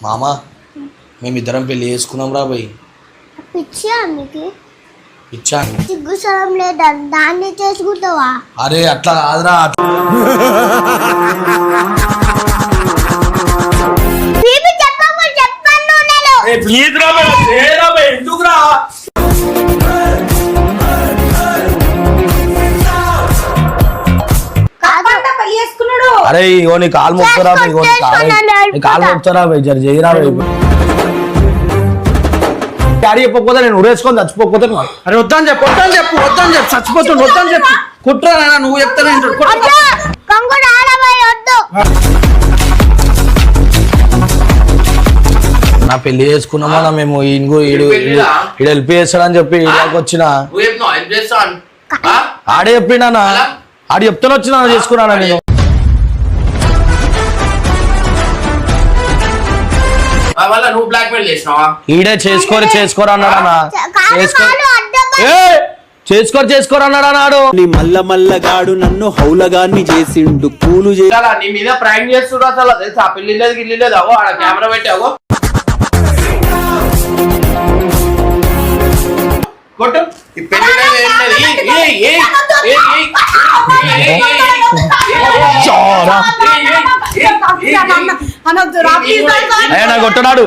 మామా మేమిద్దరం పెళ్లి చేసుకున్నాం రా భయ్. పిచ్చా నీకు? ఇచ్చా సిగ్గుసరం లేదా? దాన్ని చేసుకుంటావా? అరే అట్లా కాదురా. అరే ఇగో నీ కాలు మొక్కుతారా, నీ కాలు మొక్కుతారా భయ్, జర చేయరా భయ్. డాడీ చెప్పకపోతే నేను ఉరేసుకొని చచ్చిపోకపోతే. అరే వద్దని చెప్పు చచ్చిపోతుండు, వద్దని చెప్పు. కుట్రా నువ్వు చెప్తానే నా పెళ్లి చేసుకున్నామా మేము ఈడు హెల్ప్ చేస్తాడని చెప్పి ఇలాగ వచ్చిన. ఆడే చెప్పిండా, ఆడు చెప్తాను వచ్చినా చేసుకున్నానా నేను. ఈడే చేసుకోరా అన్నాడా, చేసుకోరా అన్నాడా నాడు. మల్లగాడు నన్ను హౌలగాన్ని చేసిండు, కూలు నీ మీద ప్రాంక్ చేస్తుడు. అసలు తెలుసా పెళ్లి లేదు గిల్లి లేదు. అవో ఆడ కెమెరా పెట్టావో కొట్టు. కొట్టడాడు